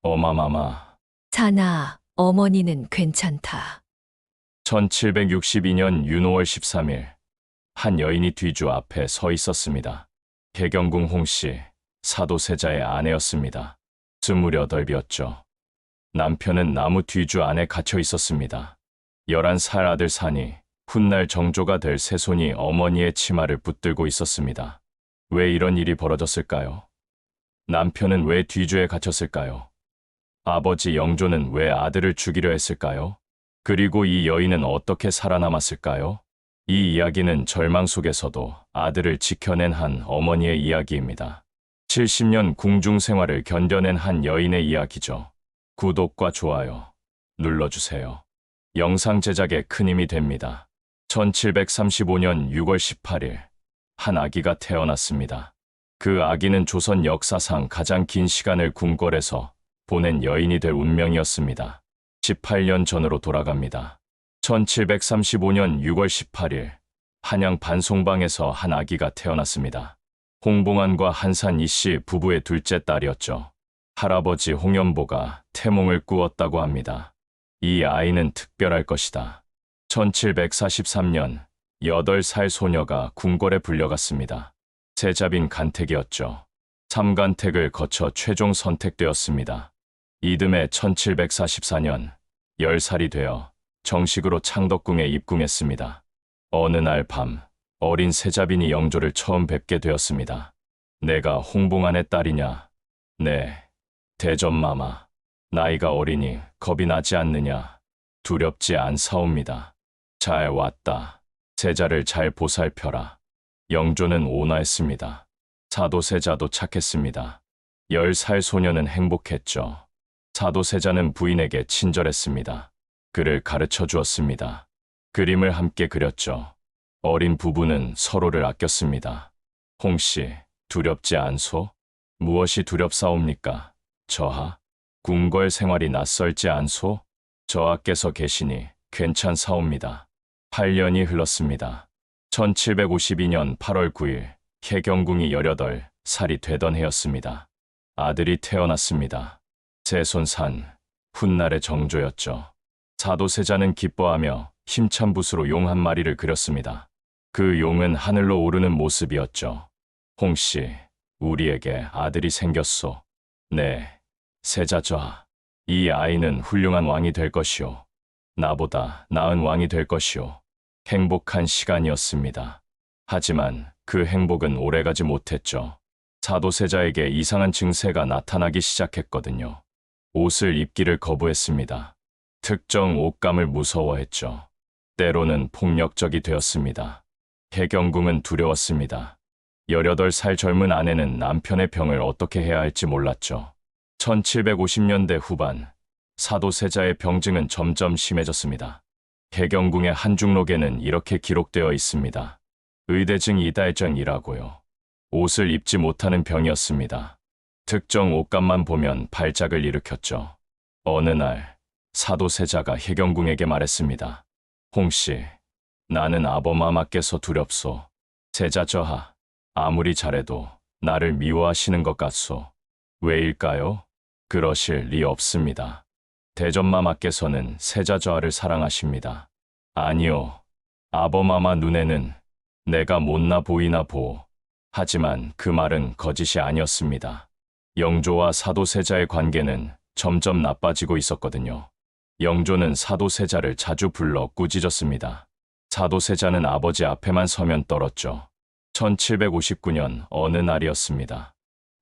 어마마마. 자나, 어머니는 괜찮다. 1762년 윤오월 13일, 한 여인이 뒤주 앞에 서 있었습니다. 개경궁 홍씨, 사도세자의 아내였습니다. 28이었죠. 남편은 나무 뒤주 안에 갇혀 있었습니다. 11살 아들 산이 훗날 정조가 될 새손이 어머니의 치마를 붙들고 있었습니다. 왜 이런 일이 벌어졌을까요? 남편은 왜 뒤주에 갇혔을까요? 아버지 영조는 왜 아들을 죽이려 했을까요? 그리고 이 여인은 어떻게 살아남았을까요? 이 이야기는 절망 속에서도 아들을 지켜낸 한 어머니의 이야기입니다. 70년 궁중 생활을 견뎌낸 한 여인의 이야기죠. 구독과 좋아요 눌러주세요. 영상 제작에 큰 힘이 됩니다. 1735년 6월 18일, 한 아기가 태어났습니다. 그 아기는 조선 역사상 가장 긴 시간을 궁궐에서 보낸 여인이 될 운명이었습니다. 18년 전으로 돌아갑니다. 1735년 6월 18일, 한양 반송방에서 한 아기가 태어났습니다. 홍봉안과 한산 이씨 부부의 둘째 딸이었죠. 할아버지 홍연보가 태몽을 꾸었다고 합니다. 이 아이는 특별할 것이다. 1743년 8살 소녀가 궁궐에 불려갔습니다. 세자빈 간택이었죠. 3간택을 거쳐 최종 선택되었습니다. 이듬해 1744년 10살이 되어 정식으로 창덕궁에 입궁했습니다. 어느 날 밤, 어린 세자빈이 영조를 처음 뵙게 되었습니다. 내가 홍봉안의 딸이냐? 네, 대전마마. 나이가 어리니 겁이 나지 않느냐? 두렵지 않사옵니다. 잘 왔다. 세자를 잘 보살펴라. 영조는 온화했습니다. 사도세자도 착했습니다. 10살 소녀는 행복했죠. 사도세자는 부인에게 친절했습니다. 그를 가르쳐 주었습니다. 그림을 함께 그렸죠. 어린 부부는 서로를 아꼈습니다. 홍씨, 두렵지 않소? 무엇이 두렵사옵니까? 저하? 궁궐 생활이 낯설지 않소? 저하께서 계시니 괜찮사옵니다. 8년이 흘렀습니다. 1752년 8월 9일, 혜경궁이 18살이 되던 해였습니다. 아들이 태어났습니다. 새손 산, 훗날의 정조였죠. 사도세자는 기뻐하며 힘찬 붓으로 용 한 마리를 그렸습니다. 그 용은 하늘로 오르는 모습이었죠. 홍씨, 우리에게 아들이 생겼소. 네, 세자저하. 이 아이는 훌륭한 왕이 될 것이오. 나보다 나은 왕이 될 것이오. 행복한 시간이었습니다. 하지만 그 행복은 오래가지 못했죠. 사도세자에게 이상한 증세가 나타나기 시작했거든요. 옷을 입기를 거부했습니다. 특정 옷감을 무서워했죠. 때로는 폭력적이 되었습니다. 혜경궁은 두려웠습니다. 18살 젊은 아내는 남편의 병을 어떻게 해야 할지 몰랐죠. 1750년대 후반, 사도세자의 병증은 점점 심해졌습니다. 혜경궁의 한중록에는 이렇게 기록되어 있습니다. 의대증 이달전이라고요. 옷을 입지 못하는 병이었습니다. 특정 옷감만 보면 발작을 일으켰죠. 어느 날 사도세자가 혜경궁에게 말했습니다. 홍씨, 나는 아버마마께서 두렵소. 세자저하, 아무리 잘해도 나를 미워하시는 것 같소. 왜일까요? 그러실 리 없습니다. 대전마마께서는 세자저하를 사랑하십니다. 아니요, 아버마마 눈에는 내가 못나 보이나 보. 하지만 그 말은 거짓이 아니었습니다. 영조와 사도세자의 관계는 점점 나빠지고 있었거든요. 영조는 사도세자를 자주 불러 꾸짖었습니다. 사도세자는 아버지 앞에만 서면 떨었죠. 1759년 어느 날이었습니다.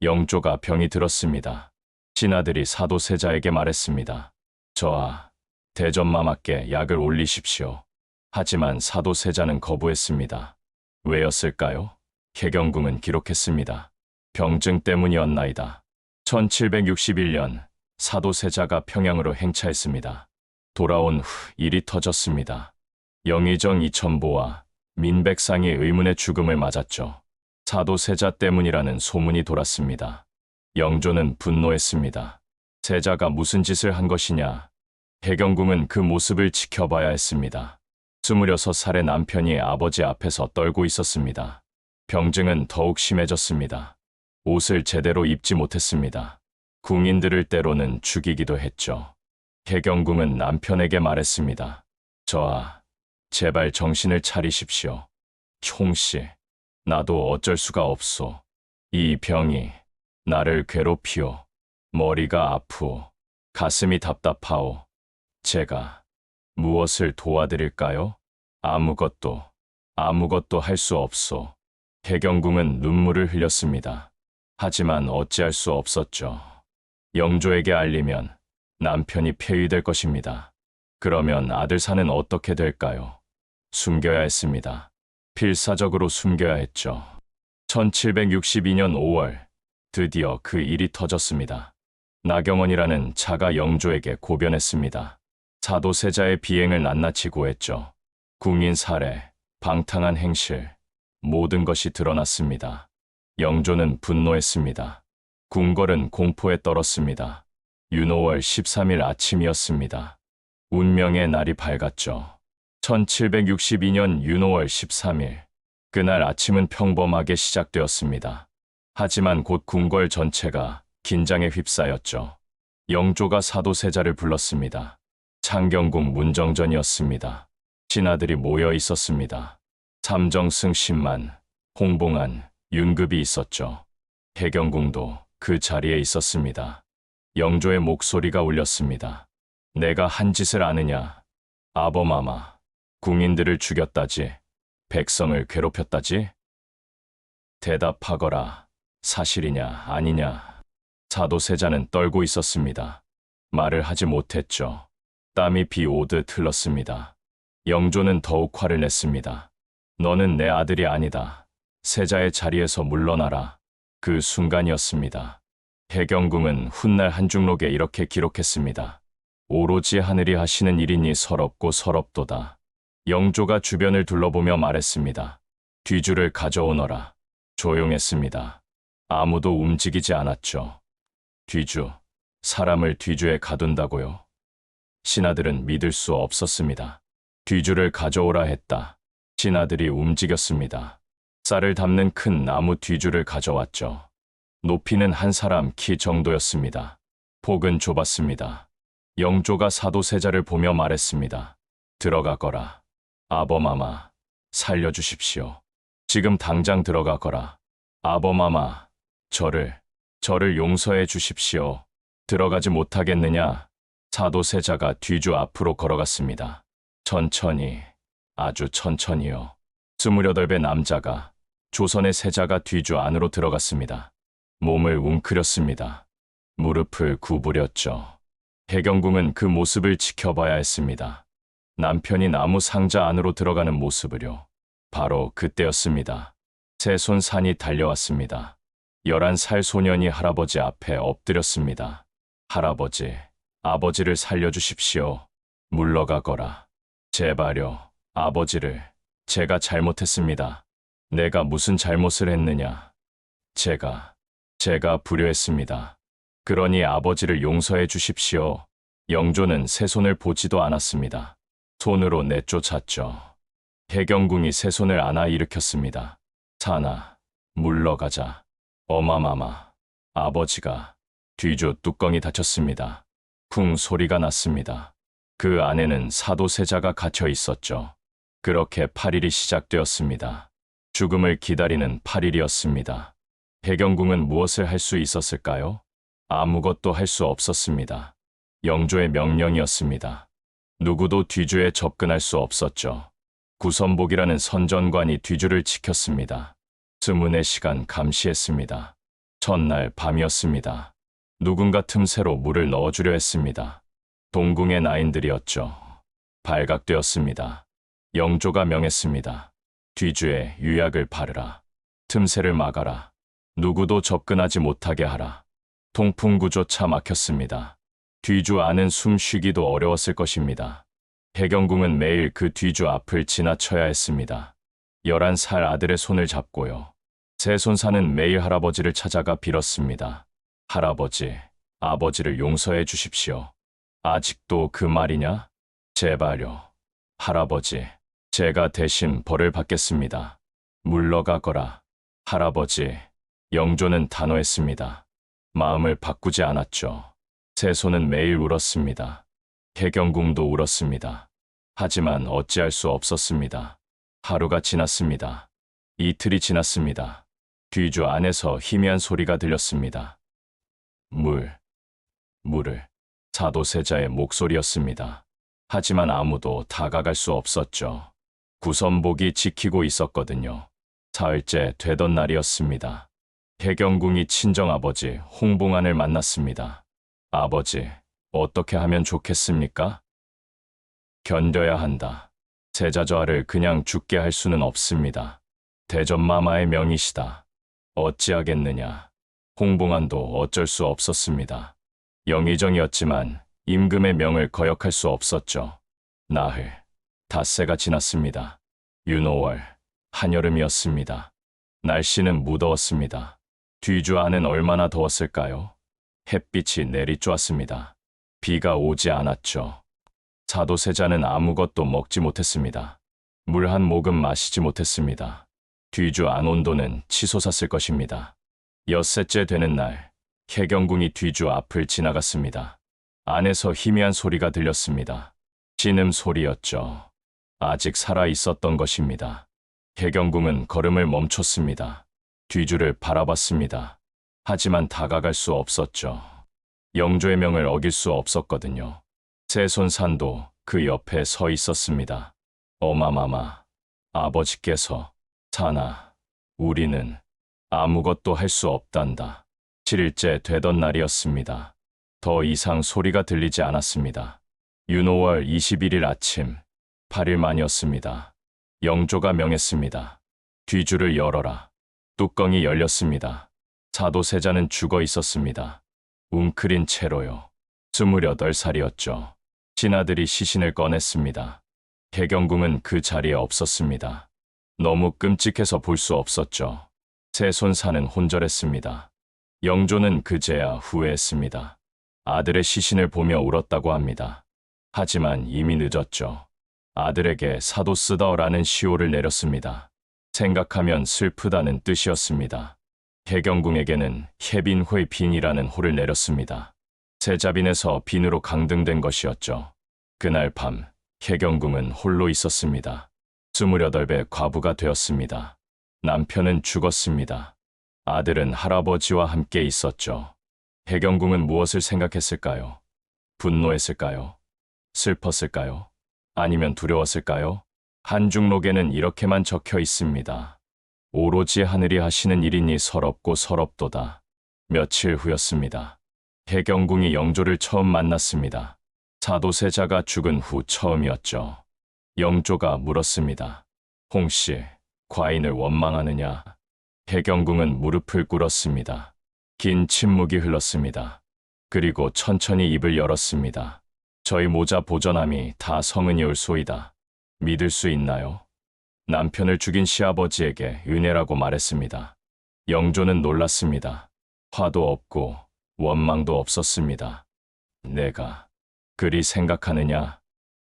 영조가 병이 들었습니다. 친아들이 사도세자에게 말했습니다. 저하, 대전마마께 약을 올리십시오. 하지만 사도세자는 거부했습니다. 왜였을까요? 혜경궁은 기록했습니다. 병증 때문이었나이다. 1761년 사도세자가 평양으로 행차했습니다. 돌아온 후 일이 터졌습니다. 영의정 이천보와 민백상이 의문의 죽음을 맞았죠. 사도세자 때문이라는 소문이 돌았습니다. 영조는 분노했습니다. 세자가 무슨 짓을 한 것이냐? 혜경궁은 그 모습을 지켜봐야 했습니다. 26살의 남편이 아버지 앞에서 떨고 있었습니다. 병증은 더욱 심해졌습니다. 옷을 제대로 입지 못했습니다. 궁인들을 때로는 죽이기도 했죠. 해경궁은 남편에게 말했습니다. 저하, 제발 정신을 차리십시오. 총씨, 나도 어쩔 수가 없소. 이 병이 나를 괴롭히오. 머리가 아프오. 가슴이 답답하오. 제가 무엇을 도와드릴까요? 아무것도 할 수 없소. 해경궁은 눈물을 흘렸습니다. 하지만 어찌할 수 없었죠. 영조에게 알리면 남편이 폐위될 것입니다. 그러면 아들 산은 어떻게 될까요? 숨겨야 했습니다. 필사적으로 숨겨야 했죠. 1762년 5월, 드디어 그 일이 터졌습니다. 나경원이라는 자가 영조에게 고변했습니다. 사도세자의 비행을 낱낱이 고했죠. 궁인 살해, 방탕한 행실, 모든 것이 드러났습니다. 영조는 분노했습니다. 궁궐은 공포에 떨었습니다. 윤호월 13일 아침이었습니다. 운명의 날이 밝았죠. 1762년 윤호월 13일, 그날 아침은 평범하게 시작되었습니다. 하지만 곧 궁궐 전체가 긴장에 휩싸였죠. 영조가 사도세자를 불렀습니다. 창경궁 문정전이었습니다. 신하들이 모여 있었습니다. 삼정승 10만, 홍봉안, 윤급이 있었죠. 해경궁도 그 자리에 있었습니다. 영조의 목소리가 울렸습니다. 내가 한 짓을 아느냐? 아범아마, 궁인들을 죽였다지? 백성을 괴롭혔다지? 대답하거라. 사실이냐 아니냐? 사도세자는 떨고 있었습니다. 말을 하지 못했죠. 땀이 비 오듯 흘렀습니다. 영조는 더욱 화를 냈습니다. 너는 내 아들이 아니다. 세자의 자리에서 물러나라. 그 순간이었습니다. 해경궁은 훗날 한중록에 이렇게 기록했습니다. 오로지 하늘이 하시는 일이니 서럽고 서럽도다. 영조가 주변을 둘러보며 말했습니다. 뒤주를 가져오너라. 조용했습니다. 아무도 움직이지 않았죠. 뒤주, 사람을 뒤주에 가둔다고요? 신하들은 믿을 수 없었습니다. 뒤주를 가져오라 했다. 신하들이 움직였습니다. 쌀을 담는 큰 나무 뒤주를 가져왔죠. 높이는 한 사람 키 정도였습니다. 폭은 좁았습니다. 영조가 사도세자를 보며 말했습니다. 들어가거라. 아범아마, 살려주십시오. 지금 당장 들어가거라. 아범아마, 저를 용서해 주십시오. 들어가지 못하겠느냐? 사도세자가 뒤주 앞으로 걸어갔습니다. 천천히, 아주 천천히요. 28배 남자가, 조선의 세자가 뒤주 안으로 들어갔습니다. 몸을 웅크렸습니다. 무릎을 구부렸죠. 해경궁은 그 모습을 지켜봐야 했습니다. 남편이 나무 상자 안으로 들어가는 모습을요. 바로 그때였습니다. 새손 산이 달려왔습니다. 11살 소년이 할아버지 앞에 엎드렸습니다. 할아버지, 아버지를 살려주십시오. 물러가거라. 제발요, 아버지를. 제가 잘못했습니다. 내가 무슨 잘못을 했느냐? 제가 불효했습니다. 그러니 아버지를 용서해 주십시오. 영조는 새손을 보지도 않았습니다. 손으로 내쫓았죠. 해경궁이 새손을 안아 일으켰습니다. 사나, 물러가자. 어마마마, 아버지가. 뒤주 뚜껑이 닫혔습니다. 쿵 소리가 났습니다. 그 안에는 사도세자가 갇혀 있었죠. 그렇게 8일이 시작되었습니다. 죽음을 기다리는 8일이었습니다. 해경궁은 무엇을 할 수 있었을까요? 아무것도 할 수 없었습니다. 영조의 명령이었습니다. 누구도 뒤주에 접근할 수 없었죠. 구선복이라는 선전관이 뒤주를 지켰습니다. 24시간 감시했습니다. 첫날 밤이었습니다. 누군가 틈새로 물을 넣어주려 했습니다. 동궁의 나인들이었죠. 발각되었습니다. 영조가 명했습니다. 뒤주에 유약을 바르라. 틈새를 막아라. 누구도 접근하지 못하게 하라. 통풍구조차 막혔습니다. 뒤주 안은 숨 쉬기도 어려웠을 것입니다. 해경궁은 매일 그 뒤주 앞을 지나쳐야 했습니다. 11살 아들의 손을 잡고요. 새손사는 매일 할아버지를 찾아가 빌었습니다. 할아버지, 아버지를 용서해 주십시오. 아직도 그 말이냐? 제발요. 할아버지, 제가 대신 벌을 받겠습니다. 물러가거라. 할아버지, 영조는 단호했습니다. 마음을 바꾸지 않았죠. 세손은 매일 울었습니다. 해경궁도 울었습니다. 하지만 어찌할 수 없었습니다. 하루가 지났습니다. 이틀이 지났습니다. 뒤주 안에서 희미한 소리가 들렸습니다. 물을. 사도세자의 목소리였습니다. 하지만 아무도 다가갈 수 없었죠. 구선복이 지키고 있었거든요. 사흘째 되던 날이었습니다. 해경궁이 친정아버지 홍봉안을 만났습니다. 아버지, 어떻게 하면 좋겠습니까? 견뎌야 한다. 세자저하를 그냥 죽게 할 수는 없습니다. 대전마마의 명이시다. 어찌하겠느냐. 홍봉안도 어쩔 수 없었습니다. 영의정이었지만 임금의 명을 거역할 수 없었죠. 나흘, 닷새가 지났습니다. 윤오월, 한여름이었습니다. 날씨는 무더웠습니다. 뒤주 안은 얼마나 더웠을까요? 햇빛이 내리쬐었습니다. 비가 오지 않았죠. 사도세자는 아무것도 먹지 못했습니다. 물 한 모금 마시지 못했습니다. 뒤주 안 온도는 치솟았을 것입니다. 엿새째 되는 날, 해경궁이 뒤주 앞을 지나갔습니다. 안에서 희미한 소리가 들렸습니다. 신음 소리였죠. 아직 살아 있었던 것입니다. 해경궁은 걸음을 멈췄습니다. 뒤주를 바라봤습니다. 하지만 다가갈 수 없었죠. 영조의 명을 어길 수 없었거든요. 세손산도 그 옆에 서 있었습니다. 어마마마, 아버지께서 사나, 우리는 아무것도 할 수 없단다. 7일째 되던 날이었습니다. 더 이상 소리가 들리지 않았습니다. 윤오월 21일 아침, 8일 만이었습니다. 영조가 명했습니다. 뒤주를 열어라. 뚜껑이 열렸습니다. 사도세자는 죽어 있었습니다. 웅크린 채로요. 28살이었죠. 신하들이 시신을 꺼냈습니다. 해경궁은 그 자리에 없었습니다. 너무 끔찍해서 볼 수 없었죠. 세손사는 혼절했습니다. 영조는 그제야 후회했습니다. 아들의 시신을 보며 울었다고 합니다. 하지만 이미 늦었죠. 아들에게 사도 쓰다오라는 시호를 내렸습니다. 생각하면 슬프다는 뜻이었습니다. 해경궁에게는 해빈회 빈이라는 호를 내렸습니다. 세자빈에서 빈으로 강등된 것이었죠. 그날 밤 해경궁은 홀로 있었습니다. 28배 과부가 되었습니다. 남편은 죽었습니다. 아들은 할아버지와 함께 있었죠. 해경궁은 무엇을 생각했을까요? 분노했을까요? 슬펐을까요? 아니면 두려웠을까요? 한중록에는 이렇게만 적혀 있습니다. 오로지 하늘이 하시는 일이니 서럽고 서럽도다. 며칠 후였습니다. 해경궁이 영조를 처음 만났습니다. 사도세자가 죽은 후 처음이었죠. 영조가 물었습니다. 홍씨, 과인을 원망하느냐? 해경궁은 무릎을 꿇었습니다. 긴 침묵이 흘렀습니다. 그리고 천천히 입을 열었습니다. 저희 모자 보전함이 다 성은이 올소이다. 믿을 수 있나요? 남편을 죽인 시아버지에게 은혜라고 말했습니다. 영조는 놀랐습니다. 화도 없고 원망도 없었습니다. 내가 그리 생각하느냐?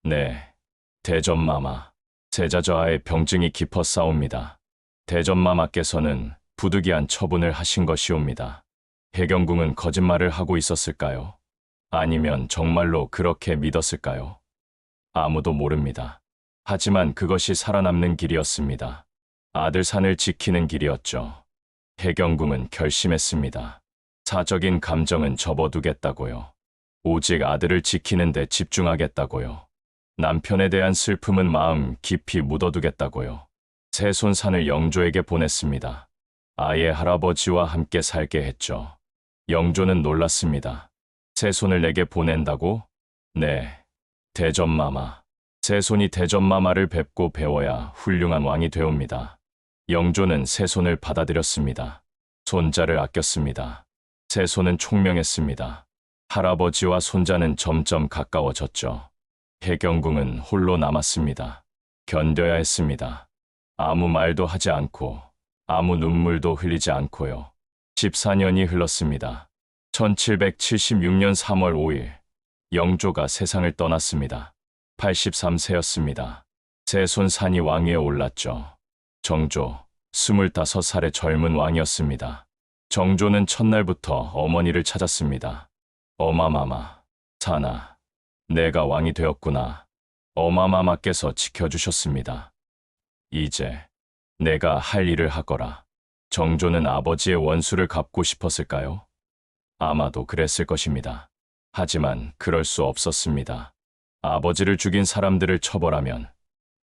네, 대전마마. 세자저하의 병증이 깊어싸웁니다. 대전마마께서는 부득이한 처분을 하신 것이옵니다. 해경궁은 거짓말을 하고 있었을까요? 아니면 정말로 그렇게 믿었을까요? 아무도 모릅니다. 하지만 그것이 살아남는 길이었습니다. 아들 산을 지키는 길이었죠. 해경궁은 결심했습니다. 사적인 감정은 접어두겠다고요. 오직 아들을 지키는 데 집중하겠다고요. 남편에 대한 슬픔은 마음 깊이 묻어두겠다고요. 세손산을 영조에게 보냈습니다. 아예 할아버지와 함께 살게 했죠. 영조는 놀랐습니다. 세손을 내게 보낸다고? 네, 대전마마. 세손이 대전마마를 뵙고 배워야 훌륭한 왕이 되옵니다. 영조는 세손을 받아들였습니다. 손자를 아꼈습니다. 세손은 총명했습니다. 할아버지와 손자는 점점 가까워졌죠. 해경궁은 홀로 남았습니다. 견뎌야 했습니다. 아무 말도 하지 않고 아무 눈물도 흘리지 않고요. 14년이 흘렀습니다. 1776년 3월 5일 영조가 세상을 떠났습니다. 83세였습니다. 세손산이 왕위에 올랐죠. 정조 25살의 젊은 왕이었습니다. 정조는 첫날부터 어머니를 찾았습니다. 어마마마, 사나, 내가 왕이 되었구나. 어마마마께서 지켜주셨습니다. 이제 내가 할 일을 하거라. 정조는 아버지의 원수를 갚고 싶었을까요? 아마도 그랬을 것입니다. 하지만 그럴 수 없었습니다. 아버지를 죽인 사람들을 처벌하면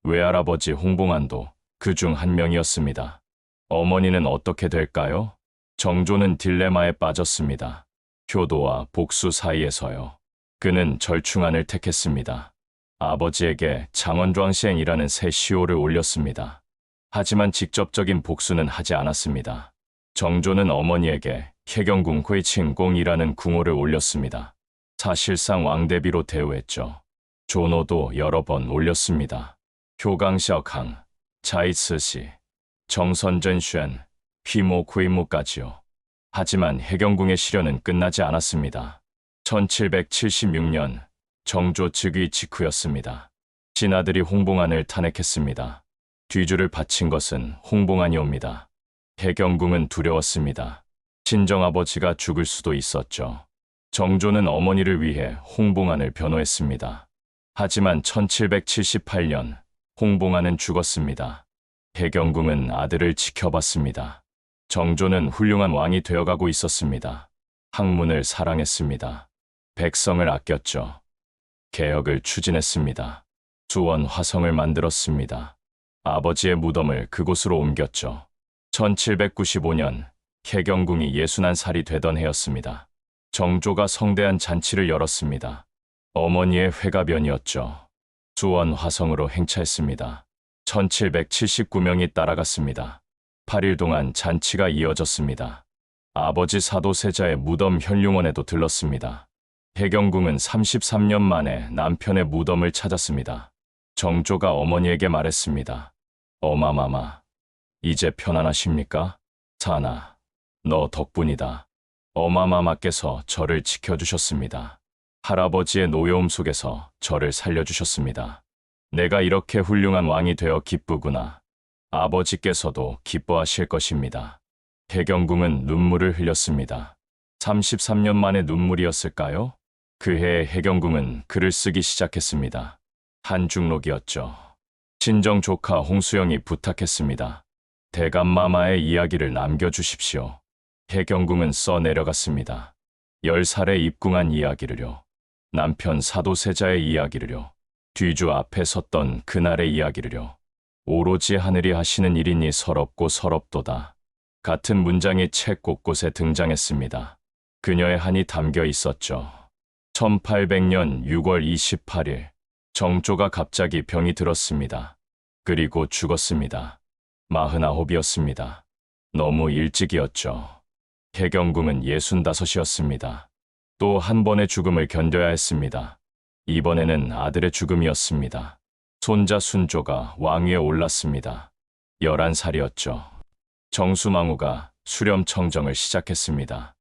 외할아버지 홍봉안도 그 중 한 명이었습니다. 어머니는 어떻게 될까요? 정조는 딜레마에 빠졌습니다. 효도와 복수 사이에서요. 그는 절충안을 택했습니다. 아버지에게 장원조항시행이라는 새 시호를 올렸습니다. 하지만 직접적인 복수는 하지 않았습니다. 정조는 어머니에게 혜경궁 회칭공이라는 궁호를 올렸습니다. 사실상 왕대비로 대우했죠. 존호도 여러 번 올렸습니다. 효강셔강, 자이스시, 정선전쉔, 휘모구이모까지요. 하지만 혜경궁의 시련은 끝나지 않았습니다. 1776년 정조 즉위 직후였습니다. 친아들이 홍봉안을 탄핵했습니다. 뒤주를 바친 것은 홍봉안이옵니다. 혜경궁은 두려웠습니다. 친정아버지가 죽을 수도 있었죠. 정조는 어머니를 위해 홍봉안을 변호했습니다. 하지만 1778년 홍봉안은 죽었습니다. 혜경궁은 아들을 지켜봤습니다. 정조는 훌륭한 왕이 되어가고 있었습니다. 학문을 사랑했습니다. 백성을 아꼈죠. 개혁을 추진했습니다. 수원 화성을 만들었습니다. 아버지의 무덤을 그곳으로 옮겼죠. 1795년 혜경궁이 61살이 되던 해였습니다. 정조가 성대한 잔치를 열었습니다. 어머니의 회가변이었죠. 수원 화성으로 행차했습니다. 1779명이 따라갔습니다. 8일 동안 잔치가 이어졌습니다. 아버지 사도세자의 무덤 현룡원에도 들렀습니다. 혜경궁은 33년 만에 남편의 무덤을 찾았습니다. 정조가 어머니에게 말했습니다. 어마마마, 이제 편안하십니까? 사나, 너 덕분이다. 어마마마께서 저를 지켜주셨습니다. 할아버지의 노여움 속에서 저를 살려주셨습니다. 내가 이렇게 훌륭한 왕이 되어 기쁘구나. 아버지께서도 기뻐하실 것입니다. 혜경궁은 눈물을 흘렸습니다. 33년 만의 눈물이었을까요? 그 해에 혜경궁은 글을 쓰기 시작했습니다. 한중록이었죠. 친정 조카 홍수영이 부탁했습니다. 대감마마의 이야기를 남겨주십시오. 혜경궁은 써내려갔습니다. 10살에 입궁한 이야기를요. 남편 사도세자의 이야기를요. 뒤주 앞에 섰던 그날의 이야기를요. 오로지 하늘이 하시는 일이니 서럽고 서럽도다. 같은 문장이 책 곳곳에 등장했습니다. 그녀의 한이 담겨 있었죠. 1800년 6월 28일 정조가 갑자기 병이 들었습니다. 그리고 죽었습니다. 49이었습니다. 너무 일찍이었죠. 혜경궁은 65이었습니다. 또 한 번의 죽음을 견뎌야 했습니다. 이번에는 아들의 죽음이었습니다. 손자 순조가 왕위에 올랐습니다. 11살이었죠. 정수망후가 수렴청정을 시작했습니다.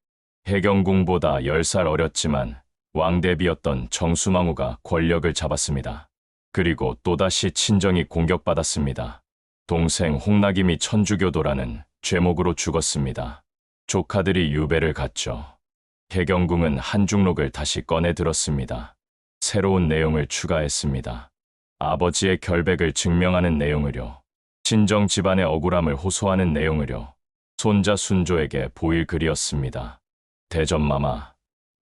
혜경궁보다 10살 어렸지만 왕대비였던 정수망후가 권력을 잡았습니다. 그리고 또다시 친정이 공격받았습니다. 동생 홍나김이 천주교도라는 죄목으로 죽었습니다. 조카들이 유배를 갔죠. 혜경궁은 한중록을 다시 꺼내 들었습니다. 새로운 내용을 추가했습니다. 아버지의 결백을 증명하는 내용을요. 친정 집안의 억울함을 호소하는 내용을요. 손자 순조에게 보일 글이었습니다. 대전마마,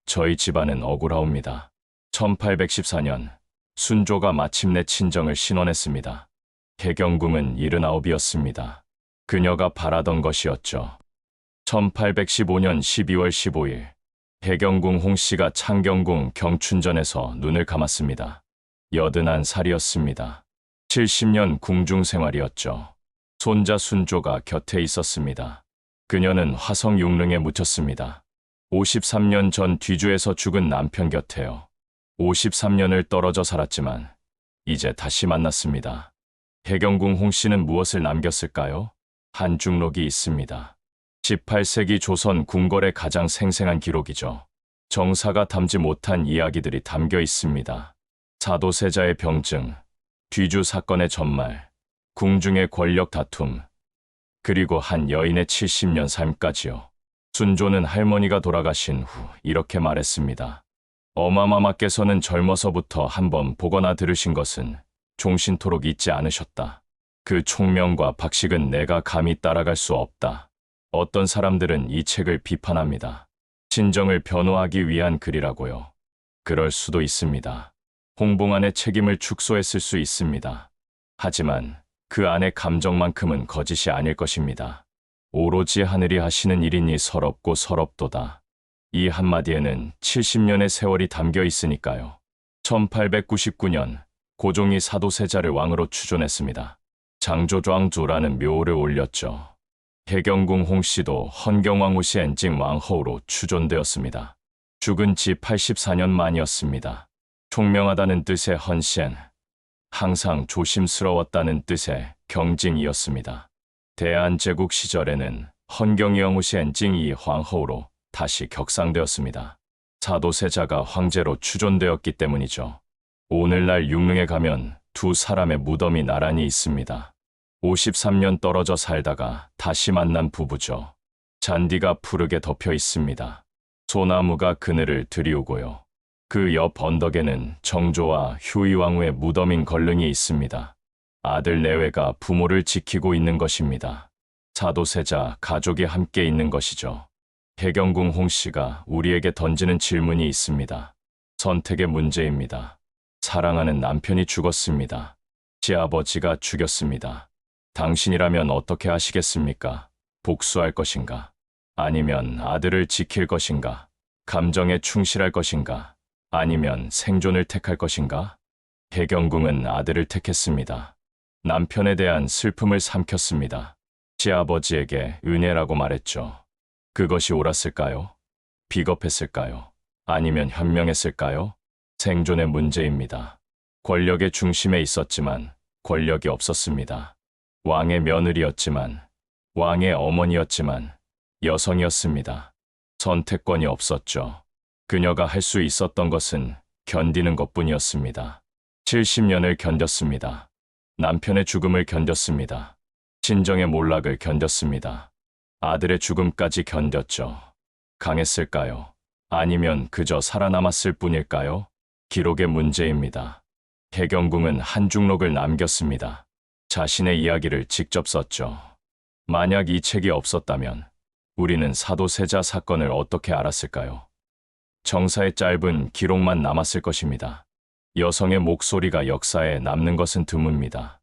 저희 집안은 억울하옵니다. 1814년 순조가 마침내 친정을 신원했습니다. 혜경궁은 79이었습니다. 그녀가 바라던 것이었죠. 1815년 12월 15일 혜경궁 홍씨가 창경궁 경춘전에서 눈을 감았습니다. 81살이었습니다. 70년 궁중 생활이었죠. 손자 순조가 곁에 있었습니다. 그녀는 화성 육릉에 묻혔습니다. 53년 전 뒤주에서 죽은 남편 곁에요. 53년을 떨어져 살았지만 이제 다시 만났습니다. 혜경궁 홍씨는 무엇을 남겼을까요? 한중록이 있습니다. 18세기 조선 궁궐의 가장 생생한 기록이죠. 정사가 담지 못한 이야기들이 담겨 있습니다. 사도세자의 병증, 뒤주 사건의 전말, 궁중의 권력 다툼, 그리고 한 여인의 70년 삶까지요. 순조는 할머니가 돌아가신 후 이렇게 말했습니다. 어마마마께서는 젊어서부터 한번 보거나 들으신 것은 종신토록 잊지 않으셨다. 그 총명과 박식은 내가 감히 따라갈 수 없다. 어떤 사람들은 이 책을 비판합니다. 친정을 변호하기 위한 글이라고요. 그럴 수도 있습니다. 홍봉안의 책임을 축소했을 수 있습니다. 하지만 그 안의 감정만큼은 거짓이 아닐 것입니다. 오로지 하늘이 하시는 일이니 서럽고 서럽도다. 이 한마디에는 70년의 세월이 담겨 있으니까요. 1899년 고종이 사도세자를 왕으로 추존했습니다. 장조庄주라는 묘를 올렸죠. 해경궁 홍씨도 헌경왕후시 엔징 왕허우로 추존되었습니다. 죽은 지 84년 만이었습니다. 총명하다는 뜻의 헌시엔, 항상 조심스러웠다는 뜻의 경징이었습니다. 대한제국 시절에는 헌경영후시 엔징이 황허우로 다시 격상되었습니다. 사도세자가 황제로 추존되었기 때문이죠. 오늘날 육릉에 가면 두 사람의 무덤이 나란히 있습니다. 53년 떨어져 살다가 다시 만난 부부죠. 잔디가 푸르게 덮여 있습니다. 소나무가 그늘을 드리우고요. 그 옆 언덕에는 정조와 휴의왕후의 무덤인 걸릉이 있습니다. 아들 내외가 부모를 지키고 있는 것입니다. 사도세자 가족이 함께 있는 것이죠. 해경궁 홍씨가 우리에게 던지는 질문이 있습니다. 선택의 문제입니다. 사랑하는 남편이 죽었습니다. 시아버지가 죽였습니다. 당신이라면 어떻게 하시겠습니까? 복수할 것인가? 아니면 아들을 지킬 것인가? 감정에 충실할 것인가? 아니면 생존을 택할 것인가? 해경궁은 아들을 택했습니다. 남편에 대한 슬픔을 삼켰습니다. 시아버지에게 은혜라고 말했죠. 그것이 옳았을까요? 비겁했을까요? 아니면 현명했을까요? 생존의 문제입니다. 권력의 중심에 있었지만 권력이 없었습니다. 왕의 며느리였지만, 왕의 어머니였지만 여성이었습니다. 선택권이 없었죠. 그녀가 할 수 있었던 것은 견디는 것뿐이었습니다. 70년을 견뎠습니다. 남편의 죽음을 견뎠습니다. 친정의 몰락을 견뎠습니다. 아들의 죽음까지 견뎠죠. 강했을까요? 아니면 그저 살아남았을 뿐일까요? 기록의 문제입니다. 해경궁은 한 중록을 남겼습니다. 자신의 이야기를 직접 썼죠. 만약 이 책이 없었다면 우리는 사도세자 사건을 어떻게 알았을까요? 정사의 짧은 기록만 남았을 것입니다. 여성의 목소리가 역사에 남는 것은 드뭅니다.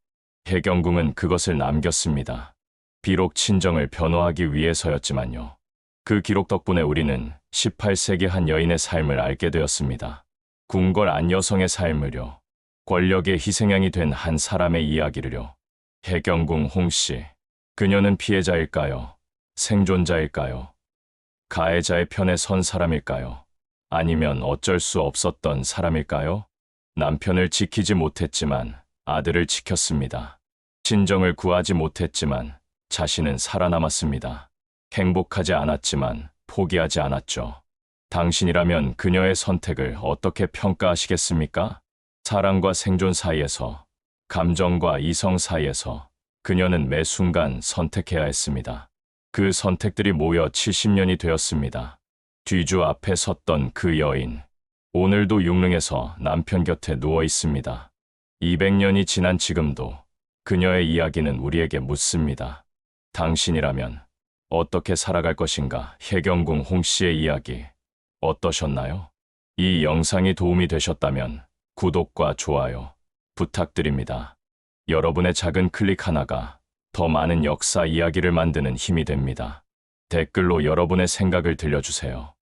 해경궁은 그것을 남겼습니다. 비록 친정을 변호하기 위해서였지만요. 그 기록 덕분에 우리는 18세기 한 여인의 삶을 알게 되었습니다. 궁궐 안 여성의 삶을요. 권력의 희생양이 된 한 사람의 이야기를요. 해경궁 홍씨, 그녀는 피해자일까요? 생존자일까요? 가해자의 편에 선 사람일까요? 아니면 어쩔 수 없었던 사람일까요? 남편을 지키지 못했지만 아들을 지켰습니다. 친정을 구하지 못했지만 자신은 살아남았습니다. 행복하지 않았지만 포기하지 않았죠. 당신이라면 그녀의 선택을 어떻게 평가하시겠습니까? 사랑과 생존 사이에서, 감정과 이성 사이에서 그녀는 매 순간 선택해야 했습니다. 그 선택들이 모여 70년이 되었습니다. 뒤주 앞에 섰던 그 여인, 오늘도 육릉에서 남편 곁에 누워 있습니다. 200년이 지난 지금도 그녀의 이야기는 우리에게 묻습니다. 당신이라면 어떻게 살아갈 것인가? 해경궁 홍씨의 이야기 어떠셨나요? 이 영상이 도움이 되셨다면 구독과 좋아요 부탁드립니다. 여러분의 작은 클릭 하나가 더 많은 역사 이야기를 만드는 힘이 됩니다. 댓글로 여러분의 생각을 들려주세요.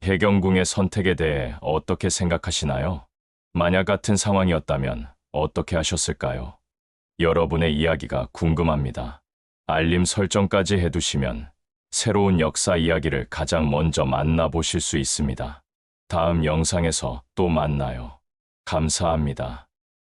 해경궁의 선택에 대해 어떻게 생각하시나요? 만약 같은 상황이었다면 어떻게 하셨을까요? 여러분의 이야기가 궁금합니다. 알림 설정까지 해두시면 새로운 역사 이야기를 가장 먼저 만나보실 수 있습니다. 다음 영상에서 또 만나요. 감사합니다.